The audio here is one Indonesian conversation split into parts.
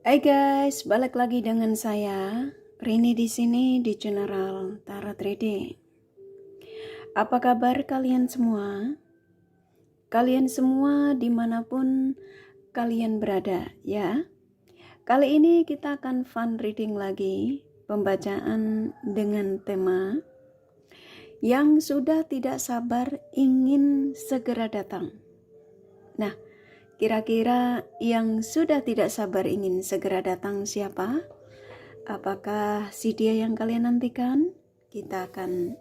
Hai guys, balik lagi dengan saya Rini di sini di General Tarot Reading. Apa kabar kalian semua? Kalian semua dimanapun kalian berada ya. Kali ini kita akan fun reading lagi, pembacaan dengan tema yang sudah tidak sabar ingin segera datang. Nah, kira-kira yang sudah tidak sabar ingin segera datang siapa? Apakah si dia yang kalian nantikan? Kita akan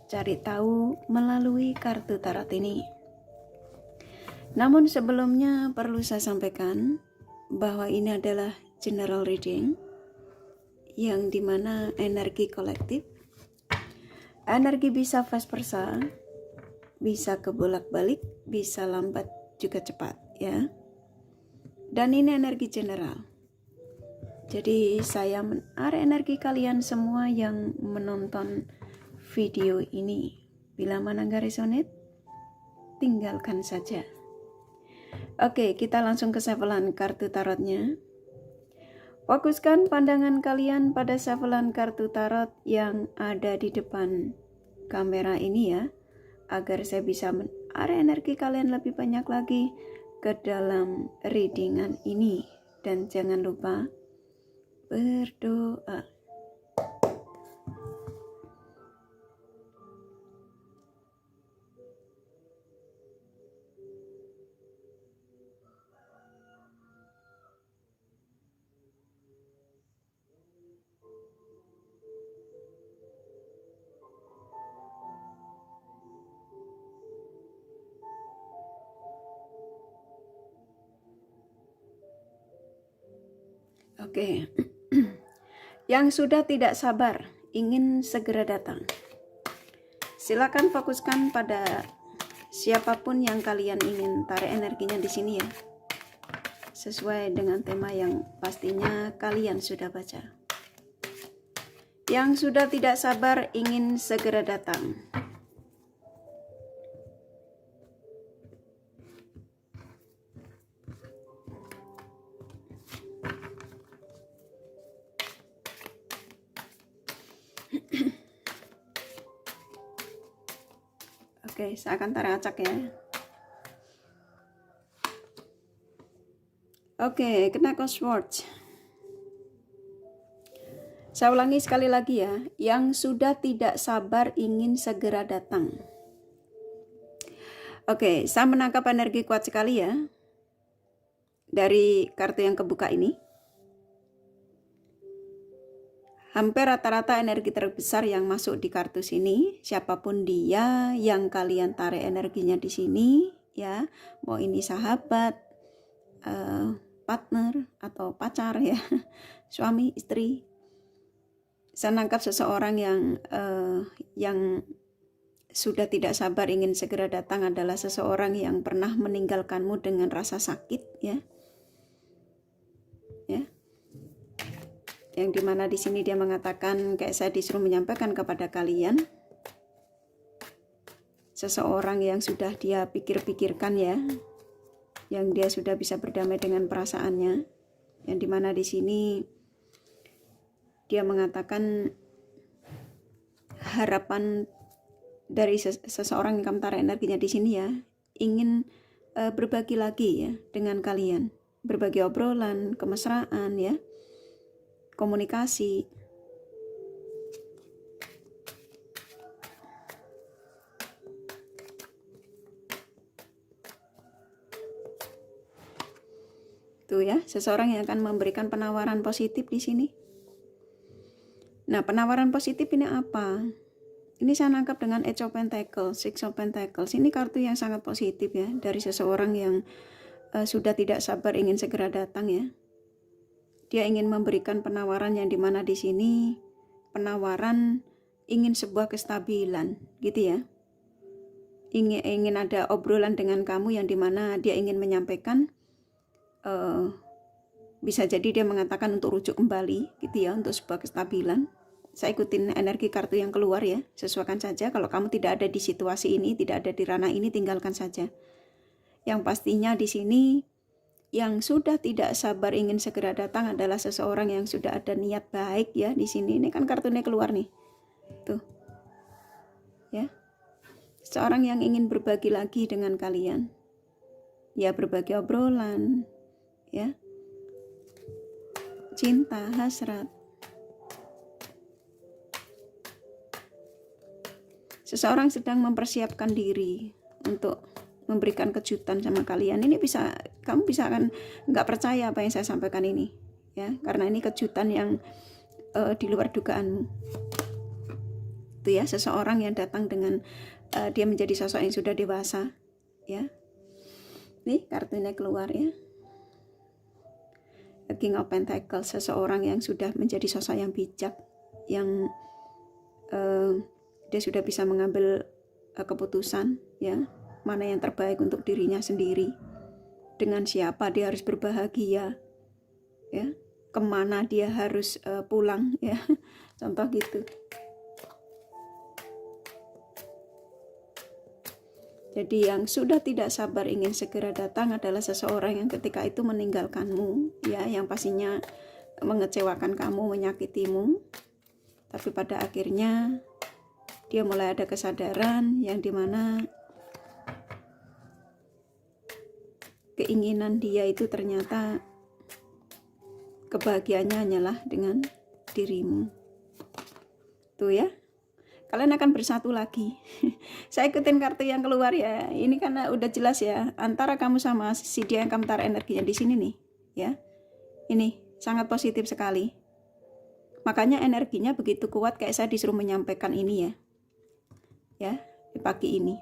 cari tahu melalui kartu tarot ini. Namun sebelumnya perlu saya sampaikan bahwa ini adalah general reading yang dimana energi kolektif, energi bisa vice versa, bisa kebolak-balik, bisa lambat juga cepat ya. Dan ini energi general. Jadi saya menarik energi kalian semua yang menonton video ini. Bila mana nggak resonate, tinggalkan saja. Oke, kita langsung ke shufflean kartu tarotnya. Fokuskan pandangan kalian pada shufflean kartu tarot yang ada di depan kamera ini ya, agar saya bisa menarik energi kalian lebih banyak lagi ke dalam readingan ini. Dan jangan lupa berdoa. Oke. Yang sudah tidak sabar ingin segera datang. Silakan fokuskan pada siapapun yang kalian ingin tarik energinya di sini ya. Sesuai dengan tema yang pastinya kalian sudah baca. Yang sudah tidak sabar ingin segera datang. Oke, saya akan tarik acak ya. Oke, kena Swords. Saya ulangi sekali lagi ya. Yang sudah tidak sabar ingin segera datang. Oke, saya menangkap energi kuat sekali ya. Dari kartu yang kebuka ini. Hampir rata-rata energi terbesar yang masuk di kartu sini, siapapun dia yang kalian tarik energinya di sini, ya, mau ini sahabat, partner atau pacar ya, suami, istri. Saya nangkap seseorang yang sudah tidak sabar ingin segera datang adalah seseorang yang pernah meninggalkanmu dengan rasa sakit, ya. Yang dimana di sini dia mengatakan kayak saya disuruh menyampaikan kepada kalian seseorang yang sudah dia pikir-pikirkan ya, yang dia sudah bisa berdamai dengan perasaannya, yang dimana di sini dia mengatakan harapan dari seseorang yang kamu tarik energinya di sini ya, ingin berbagi lagi ya dengan kalian, berbagi obrolan, kemesraan ya, komunikasi. Tuh ya, seseorang yang akan memberikan penawaran positif di sini. Nah, penawaran positif ini apa? Ini saya nangkap dengan Eight of Pentacles, Six of Pentacles. Ini kartu yang sangat positif ya, dari seseorang yang sudah tidak sabar ingin segera datang ya. Dia ingin memberikan penawaran yang dimana di sini penawaran ingin sebuah kestabilan, gitu ya. Ingin ada obrolan dengan kamu yang dimana dia ingin menyampaikan, bisa jadi dia mengatakan untuk rujuk kembali, gitu ya, untuk sebuah kestabilan. Saya ikutin energi kartu yang keluar ya, sesuaikan saja. Kalau kamu tidak ada di situasi ini, tidak ada di ranah ini, tinggalkan saja. Yang pastinya di sini yang sudah tidak sabar ingin segera datang adalah seseorang yang sudah ada niat baik ya di sini. Ini kan kartunya keluar nih. Tuh. Ya. Seorang yang ingin berbagi lagi dengan kalian. Ya, berbagi obrolan, ya. Cinta, hasrat. Seseorang sedang mempersiapkan diri untuk memberikan kejutan sama kalian. Ini bisa, kamu bisa akan nggak percaya apa yang saya sampaikan ini, ya, karena ini kejutan yang di luar dugaanmu. Itu ya, seseorang yang datang dengan dia menjadi sosok yang sudah dewasa, ya. Nih kartunya keluar ya. The King of Pentacles, seseorang yang sudah menjadi sosok yang bijak, yang dia sudah bisa mengambil keputusan, ya, mana yang terbaik untuk dirinya sendiri, dengan siapa dia harus berbahagia, ya, kemana dia harus pulang, ya, contoh gitu. Jadi yang sudah tidak sabar ingin segera datang adalah seseorang yang ketika itu meninggalkanmu, ya, yang pastinya mengecewakan kamu, menyakitimu, tapi pada akhirnya dia mulai ada kesadaran yang dimana keinginan dia itu ternyata kebahagiaannya hanyalah dengan dirimu. Tuh ya, kalian akan bersatu lagi. Saya ikutin kartu yang keluar ya. Ini karena udah jelas ya, antara kamu sama si dia yang kamu taruh energinya di sini nih, ya. Ini sangat positif sekali. Makanya energinya begitu kuat kayak saya disuruh menyampaikan ini ya. Ya, di pagi ini.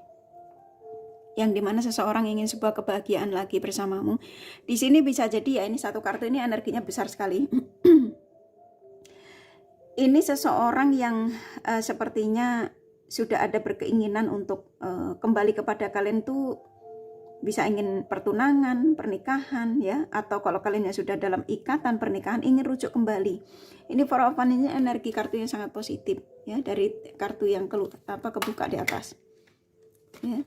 Yang dimana seseorang ingin sebuah kebahagiaan lagi bersamamu. Di sini bisa jadi ya, ini satu kartu ini energinya besar sekali. Ini seseorang yang sepertinya sudah ada berkeinginan untuk kembali kepada kalian tuh, bisa ingin pertunangan, pernikahan ya, atau kalau kalian yang sudah dalam ikatan pernikahan ingin rujuk kembali. Ini Four of Wands, ini energi kartunya sangat positif ya, dari kartu yang kebuka di atas. Ya.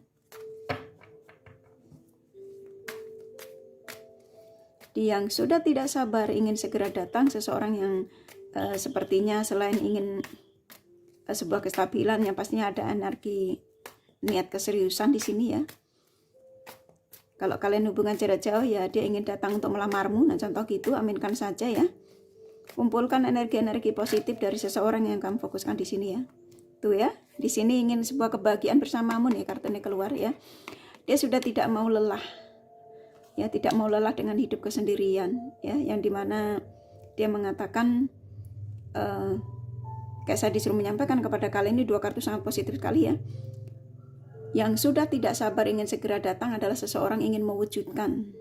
Yang sudah tidak sabar ingin segera datang, seseorang yang sepertinya selain ingin sebuah kestabilan, yang pastinya ada energi niat keseriusan di sini ya. Kalau kalian hubungan jarak jauh ya, dia ingin datang untuk melamarmu. Nah contoh gitu, aminkan saja ya. Kumpulkan energi-energi positif dari seseorang yang kamu fokuskan di sini ya. Tuh ya, di sini ingin sebuah kebahagiaan bersamamu nih, kartunya keluar ya. Dia sudah tidak mau lelah. Ya, tidak mau lelah dengan hidup kesendirian ya, yang dimana dia mengatakan kayak saya disuruh menyampaikan kepada kalian, ini dua kartu sangat positif sekali ya. Yang sudah tidak sabar ingin segera datang adalah seseorang ingin mewujudkan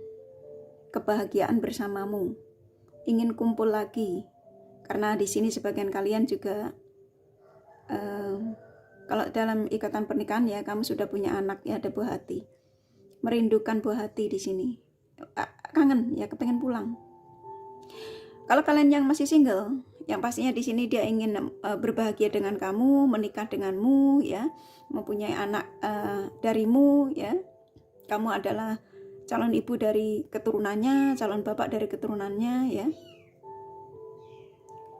kebahagiaan bersamamu, ingin kumpul lagi, karena di sini sebagian kalian juga kalau dalam ikatan pernikahan ya, kamu sudah punya anak ya, ada buah hati, merindukan buah hati di sini, kangen ya, kepengen pulang. Kalau kalian yang masih single, yang pastinya di sini dia ingin berbahagia dengan kamu, menikah denganmu ya, mempunyai anak darimu ya. Kamu adalah calon ibu dari keturunannya, calon bapak dari keturunannya ya.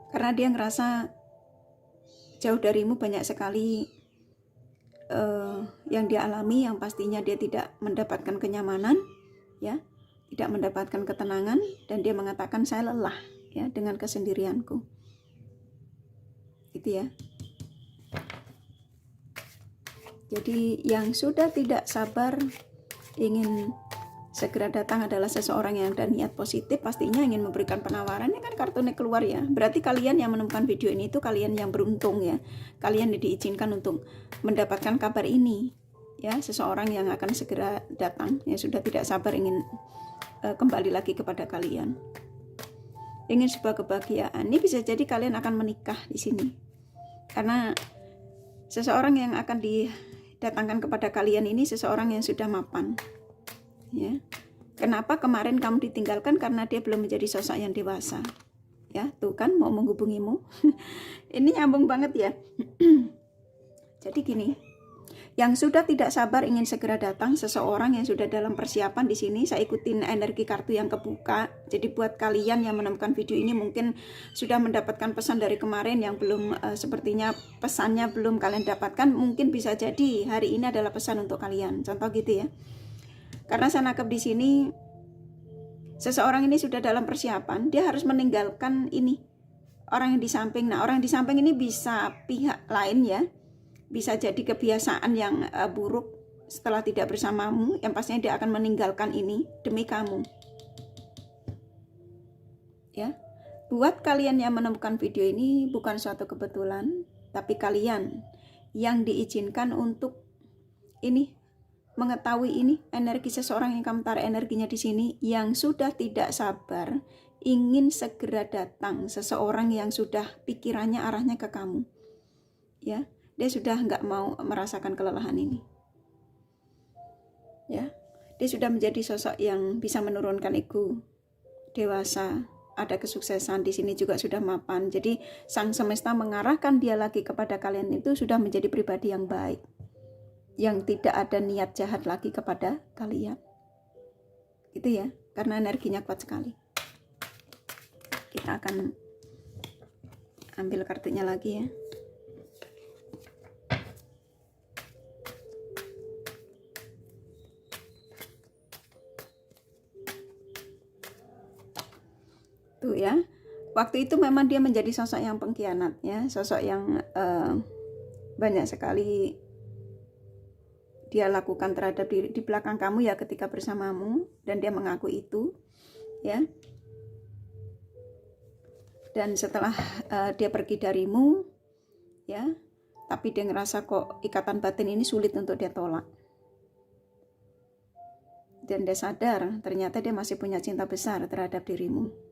Karena dia ngerasa jauh darimu banyak sekali yang dia alami, yang pastinya dia tidak mendapatkan kenyamanan ya, tidak mendapatkan ketenangan, dan dia mengatakan saya lelah ya dengan kesendirianku. Gitu ya. Jadi yang sudah tidak sabar ingin segera datang adalah seseorang yang ada niat positif, pastinya ingin memberikan penawaran. Ini kan kartunya keluar ya. Berarti kalian yang menemukan video ini itu kalian yang beruntung ya. Kalian diizinkan untuk mendapatkan kabar ini ya, seseorang yang akan segera datang, yang sudah tidak sabar ingin kembali lagi kepada kalian. Ingin sebuah kebahagiaan. Ini bisa jadi kalian akan menikah di sini. Karena seseorang yang akan didatangkan kepada kalian ini seseorang yang sudah mapan. Ya. Kenapa kemarin kamu ditinggalkan? Karena dia belum menjadi sosok yang dewasa. Ya, tuh kan mau menghubungimu. Ini nyambung banget ya. Jadi gini, Yang sudah tidak sabar ingin segera datang, seseorang yang sudah dalam persiapan di sini. Saya ikutin energi kartu yang kebuka. Jadi buat kalian yang menemukan video ini mungkin sudah mendapatkan pesan dari kemarin yang belum, sepertinya pesannya belum kalian dapatkan, mungkin bisa jadi hari ini adalah pesan untuk kalian. Contoh gitu ya. Karena saya nangkep di sini seseorang ini sudah dalam persiapan, dia harus meninggalkan ini orang yang di samping. Nah, orang di samping ini bisa pihak lain ya. Bisa jadi kebiasaan yang buruk setelah tidak bersamamu, yang pastinya dia akan meninggalkan ini demi kamu. Ya, buat kalian yang menemukan video ini bukan suatu kebetulan, tapi kalian yang diizinkan untuk ini mengetahui ini energi seseorang yang kamu tarik energinya di sini, yang sudah tidak sabar ingin segera datang, seseorang yang sudah pikirannya arahnya ke kamu. Ya. Dia sudah nggak mau merasakan kelelahan ini. Ya, dia sudah menjadi sosok yang bisa menurunkan ego, dewasa, ada kesuksesan di sini juga sudah mapan. Jadi sang semesta mengarahkan dia lagi kepada kalian itu sudah menjadi pribadi yang baik, yang tidak ada niat jahat lagi kepada kalian. Gitu ya, karena energinya kuat sekali. Kita akan ambil kartunya lagi ya. Ya, waktu itu memang dia menjadi sosok yang pengkhianat ya, sosok yang banyak sekali dia lakukan terhadap diri di belakang kamu ya ketika bersamamu, dan dia mengaku itu ya. Dan setelah dia pergi darimu ya, tapi dia ngerasa kok ikatan batin ini sulit untuk dia tolak, dan dia sadar ternyata dia masih punya cinta besar terhadap dirimu.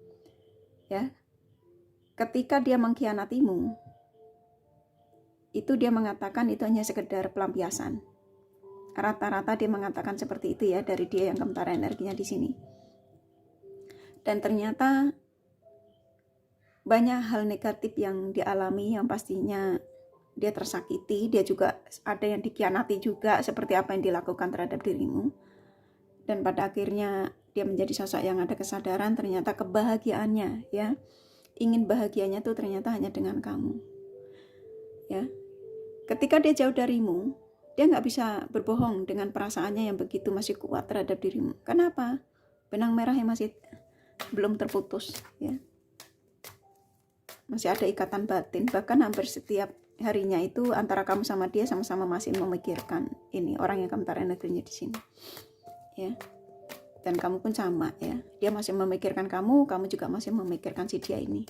Ya, ketika dia mengkhianatimu, itu dia mengatakan itu hanya sekedar pelampiasan. Rata-rata dia mengatakan seperti itu ya, dari dia yang kentara energinya di sini. Dan ternyata banyak hal negatif yang dialami, yang pastinya dia tersakiti, dia juga ada yang dikhianati juga seperti apa yang dilakukan terhadap dirimu. Dan pada akhirnya dia menjadi sosok yang ada kesadaran ternyata kebahagiaannya ya, ingin bahagianya tuh ternyata hanya dengan kamu ya. Ketika dia jauh darimu, dia nggak bisa berbohong dengan perasaannya yang begitu masih kuat terhadap dirimu. Kenapa? Benang merah yang masih belum terputus ya, masih ada ikatan batin. Bahkan hampir setiap harinya itu antara kamu sama dia sama-sama masih memikirkan ini orang yang kamu tarik energinya di sini ya. Dan kamu pun sama ya, dia masih memikirkan kamu, kamu juga masih memikirkan si dia ini.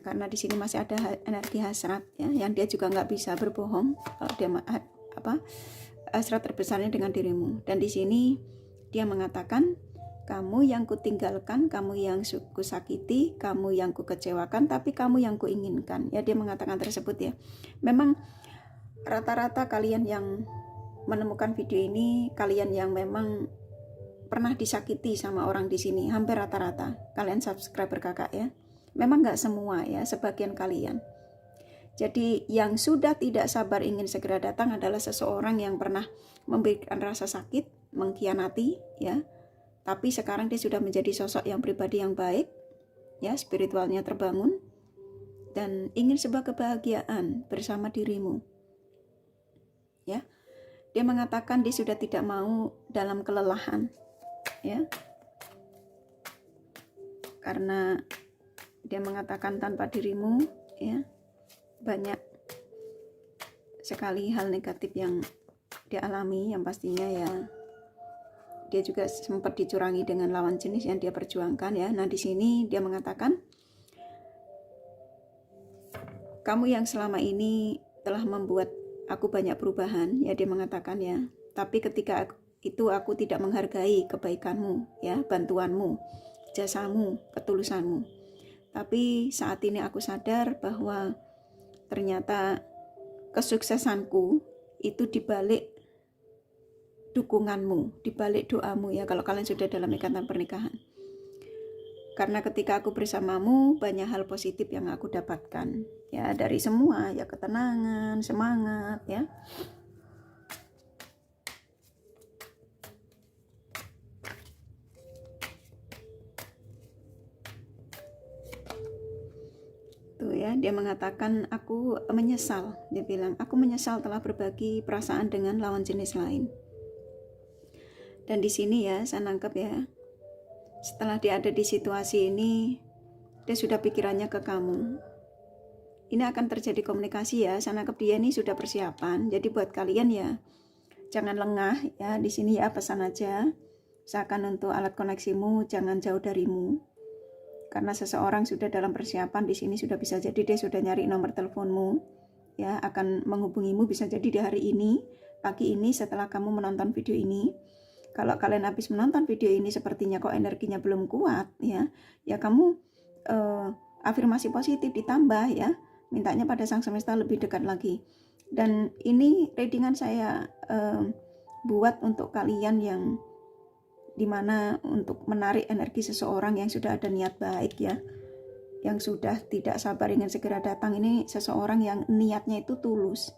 Karena di sini masih ada energi hasrat ya, yang dia juga nggak bisa berbohong kalau dia hasrat terbesarnya dengan dirimu. Dan di sini dia mengatakan, kamu yang kutinggalkan, kamu yang kusakiti, kamu yang kukecewakan, tapi kamu yang kuinginkan. Ya, dia mengatakan tersebut ya. Memang rata-rata kalian yang menemukan video ini, kalian yang memang pernah disakiti sama orang di sini, hampir rata-rata kalian subscriber kakak ya. Memang nggak semua ya, sebagian kalian. Jadi yang sudah tidak sabar ingin segera datang adalah seseorang yang pernah memberikan rasa sakit, mengkhianati ya. Tapi sekarang dia sudah menjadi sosok yang pribadi yang baik ya, spiritualnya terbangun dan ingin sebuah kebahagiaan bersama dirimu. Ya. Dia mengatakan dia sudah tidak mau dalam kelelahan ya, karena dia mengatakan tanpa dirimu ya banyak sekali hal negatif yang dia alami, yang pastinya ya dia juga sempat dicurangi dengan lawan jenis yang dia perjuangkan ya. Nah di sini dia mengatakan, kamu yang selama ini telah membuat aku banyak perubahan ya, dia mengatakan ya, tapi ketika itu aku tidak menghargai kebaikanmu ya, bantuanmu, jasamu, ketulusanmu. Tapi saat ini aku sadar bahwa ternyata kesuksesanku itu dibalik dukunganmu, dibalik doamu ya, kalau kalian sudah dalam ikatan pernikahan. Karena ketika aku bersamamu banyak hal positif yang aku dapatkan ya, dari semua ya, ketenangan, semangat ya. Tuh ya, dia mengatakan aku menyesal. Dia bilang, aku menyesal telah berbagi perasaan dengan lawan jenis lain. Dan di sini ya, saya nangkep ya, setelah dia ada di situasi ini, dia sudah pikirannya ke kamu. Ini akan terjadi komunikasi ya, saya nangkep dia ini sudah persiapan. Jadi buat kalian ya, jangan lengah ya, di sini ya pesan aja. Usahakan untuk alat koneksimu jangan jauh darimu. Karena seseorang sudah dalam persiapan di sini, sudah bisa jadi dia sudah nyari nomor teleponmu ya, akan menghubungimu bisa jadi di hari ini, pagi ini setelah kamu menonton video ini. Kalau kalian habis menonton video ini sepertinya kok energinya belum kuat ya, ya kamu afirmasi positif ditambah ya, mintanya pada sang semesta lebih dekat lagi. Dan ini readingan saya buat untuk kalian yang dimana untuk menarik energi seseorang yang sudah ada niat baik ya, yang sudah tidak sabar ingin segera datang. Ini seseorang yang niatnya itu tulus.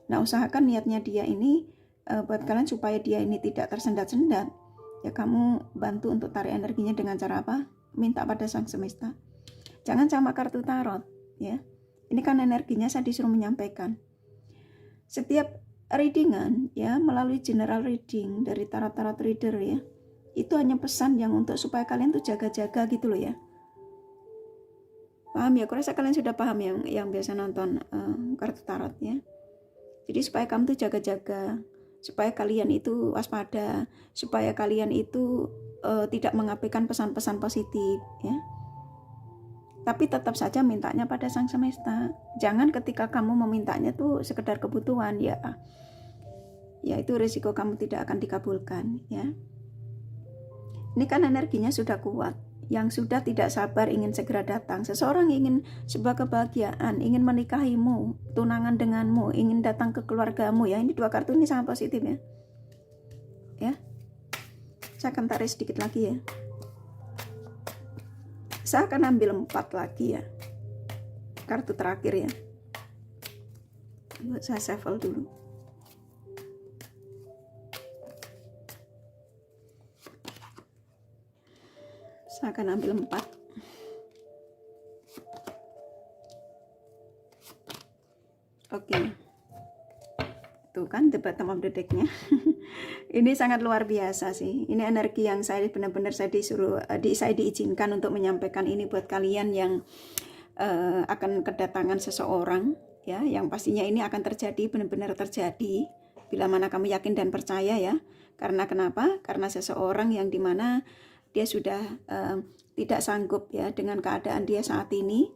Nah, usahakan niatnya dia ini buat kalian supaya dia ini tidak tersendat-sendat ya, kamu bantu untuk tarik energinya dengan cara apa? Minta pada sang semesta. Jangan sama kartu tarot ya, ini kan energinya saya disuruh menyampaikan. Setiap readingan ya, melalui general reading dari tarot-tarot reader ya, itu hanya pesan yang untuk supaya kalian tuh jaga-jaga gitu loh ya. Paham ya? Aku rasa kalian sudah paham yang biasa nonton kartu tarot ya. Jadi supaya kamu tuh jaga-jaga, supaya kalian itu waspada, supaya kalian itu tidak mengabaikan pesan-pesan positif ya. Tapi tetap saja mintanya pada sang semesta. Jangan ketika kamu memintanya tuh sekedar kebutuhan ya, ya itu risiko kamu tidak akan dikabulkan ya. Ini kan energinya sudah kuat, yang sudah tidak sabar ingin segera datang. Seseorang ingin sebuah kebahagiaan, ingin menikahimu, tunangan denganmu, ingin datang ke keluargamu ya. Ini dua kartu ini sangat positif ya. Ya, saya akan tarik sedikit lagi ya. Saya akan ambil 4 lagi ya, kartu terakhir ya. Saya shuffle dulu. Saya akan ambil 4. Oke. Tuh kan the bottom of the deck-nya. Ini sangat luar biasa sih. Ini energi yang saya benar-benar saya diizinkan untuk menyampaikan ini buat kalian yang akan kedatangan seseorang ya, yang pastinya ini akan terjadi, benar-benar terjadi bila mana kamu yakin dan percaya ya. Karena kenapa? Karena seseorang yang dimana dia sudah tidak sanggup ya dengan keadaan dia saat ini,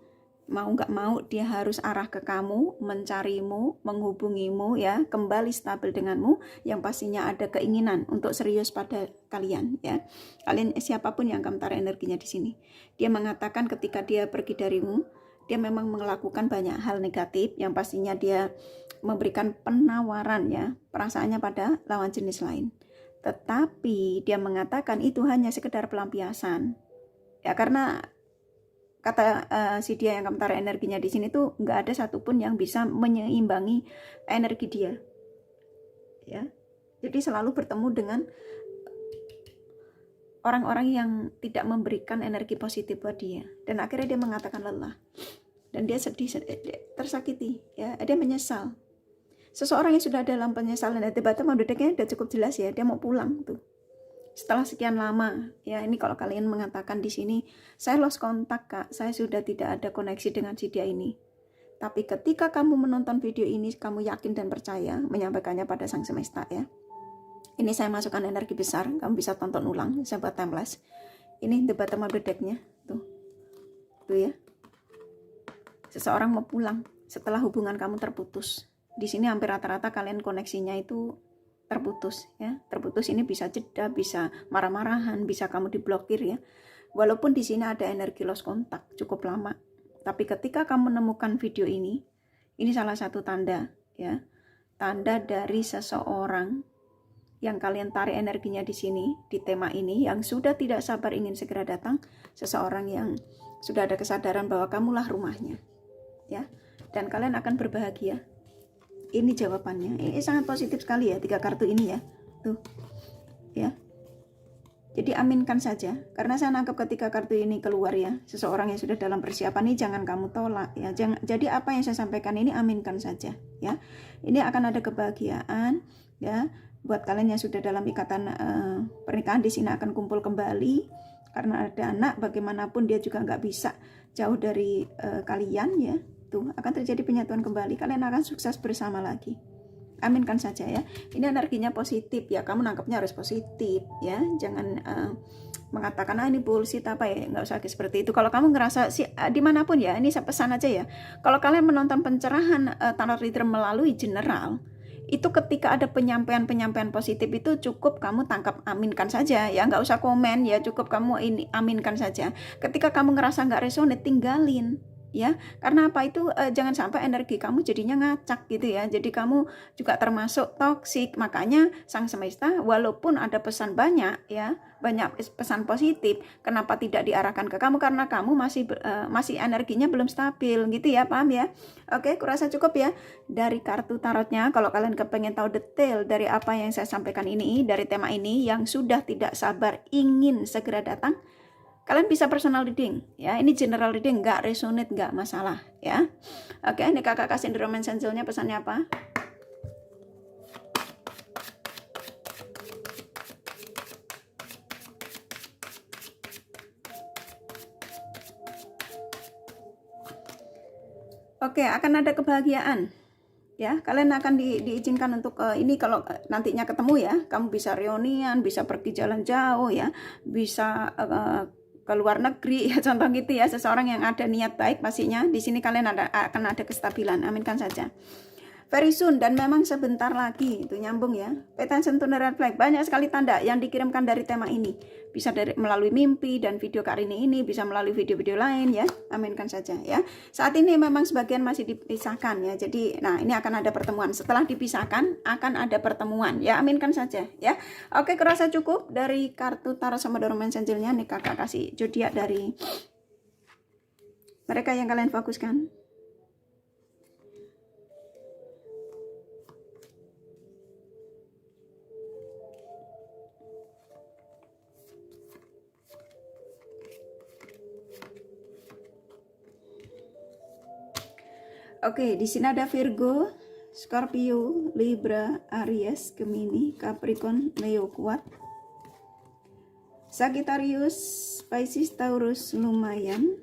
mau nggak mau dia harus arah ke kamu, mencarimu, menghubungimu ya, kembali stabil denganmu, yang pastinya ada keinginan untuk serius pada kalian ya. Kalian siapapun yang kamu tarik energinya di sini, dia mengatakan ketika dia pergi darimu, dia memang melakukan banyak hal negatif, yang pastinya dia memberikan penawaran ya, perasaannya pada lawan jenis lain. Tetapi dia mengatakan itu hanya sekedar pelampiasan ya, karena kata si dia yang kamu tarik energinya di sini tuh nggak ada satupun yang bisa menyeimbangi energi dia ya. Jadi selalu bertemu dengan orang-orang yang tidak memberikan energi positif buat dia, dan akhirnya dia mengatakan lelah dan dia sedih, tersakiti ya, dia menyesal. Seseorang yang sudah dalam penyesalan, debatnya mau dedeknya udah cukup jelas ya, dia mau pulang tuh setelah sekian lama ya. Ini kalau kalian mengatakan di sini, saya lost kontak kak, saya sudah tidak ada koneksi dengan si dia ini. Tapi ketika kamu menonton video ini, kamu yakin dan percaya menyampaikannya pada sang semesta ya. Ini saya masukkan energi besar, kamu bisa tonton ulang, saya buat timeless. Ini the bottom of the deck-nya tuh ya. Seseorang mau pulang setelah hubungan kamu terputus. Di sini hampir rata-rata kalian koneksinya itu terputus ya. Terputus ini bisa jeda, bisa marah-marahan, bisa kamu diblokir ya. Walaupun di sini ada energi lost kontak cukup lama, tapi ketika kamu menemukan video ini salah satu tanda ya, tanda dari seseorang yang kalian tarik energinya di sini, di tema ini, yang sudah tidak sabar ingin segera datang, seseorang yang sudah ada kesadaran bahwa kamulah rumahnya ya, dan kalian akan berbahagia. Ini jawabannya. Ini sangat positif sekali ya, 3 kartu ini ya. Tuh. Ya. Jadi aminkan saja, karena saya nangkep ketika kartu ini keluar ya, seseorang yang sudah dalam persiapan ini jangan kamu tolak ya. Jadi apa yang saya sampaikan ini aminkan saja ya. Ini akan ada kebahagiaan ya. Buat kalian yang sudah dalam ikatan pernikahan, di sini akan kumpul kembali karena ada anak. Bagaimanapun dia juga nggak bisa jauh dari kalian ya. Tuh akan terjadi penyatuan kembali. Kalian akan sukses bersama lagi. Aminkan saja ya. Ini energinya positif ya. Kamu nangkepnya harus positif ya. Jangan mengatakan ini bullshit apa ya. Nggak usah seperti itu. Kalau kamu ngerasa dimanapun ya. Ini saya pesan aja ya. Kalau kalian menonton pencerahan tarot reader melalui general, itu ketika ada penyampaian positif itu cukup kamu tangkap, aminkan saja ya. Nggak usah komen ya. Cukup kamu ini aminkan saja. Ketika kamu ngerasa nggak resonate, tinggalin. Ya, karena apa itu jangan sampai energi kamu jadinya ngacak gitu ya. Jadi kamu juga termasuk toksik. Makanya sang semesta walaupun ada pesan banyak ya, banyak pesan positif, kenapa tidak diarahkan ke kamu? Karena kamu masih energinya belum stabil gitu ya, paham ya? Oke, kurasa cukup ya dari kartu tarotnya. Kalau kalian kepengen tahu detail dari apa yang saya sampaikan ini, dari tema ini yang sudah tidak sabar ingin segera datang, kalian bisa personal reading ya. Ini general reading, nggak resonate nggak masalah ya. Oke, ini kakak kasih romance angelnya pesannya apa? Oke, akan ada kebahagiaan ya. Kalian akan diizinkan untuk ini kalau nantinya ketemu ya. Kamu bisa reunian, bisa pergi jalan jauh ya, bisa ke luar negeri ya, contoh gitu ya. Seseorang yang ada niat baik pastinya di sini kalian akan ada kestabilan. Aminkan saja. Very soon, dan memang sebentar lagi itu nyambung ya. Pay attention to the red flag. Banyak sekali tanda yang dikirimkan dari tema ini. Bisa melalui mimpi dan video Karini ini, bisa melalui video-video lain ya. Aminkan saja ya. Saat ini memang sebagian masih dipisahkan ya. Jadi nah ini akan ada pertemuan. Setelah dipisahkan akan ada pertemuan ya. Aminkan saja ya. Oke, kurasa cukup dari kartu tarot sama romance angelnya. Nih kakak kasih zodiak dari mereka yang kalian fokuskan. Oke, di sini ada Virgo, Scorpio, Libra, Aries, Gemini, Capricorn, Leo kuat, Sagittarius, Pisces, Taurus lumayan,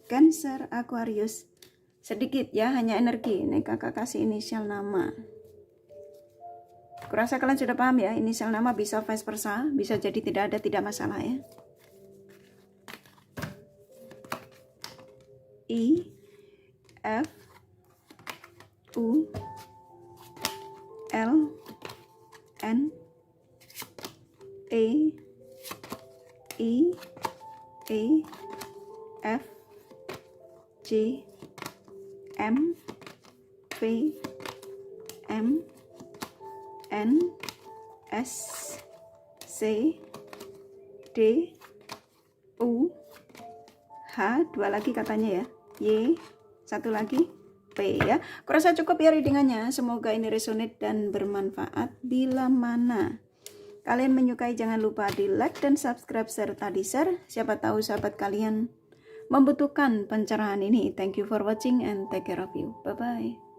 Cancer, Aquarius sedikit ya, hanya energi. Ini kakak kasih inisial nama. Kurasa kalian sudah paham ya, inisial nama bisa vice versa, bisa jadi tidak masalah ya. I, F, U, L, N, E, I, E, F, G, M, P, M, N, S, C, D, U, H, 2 lagi katanya ya, Y, 1 lagi, P ya. Kurasa cukup ya readingannya. Semoga ini resonate dan bermanfaat. Bila mana kalian menyukai, jangan lupa di like dan subscribe serta di share. Siapa tahu sahabat kalian membutuhkan pencerahan ini. Thank you for watching and take care of you. Bye bye.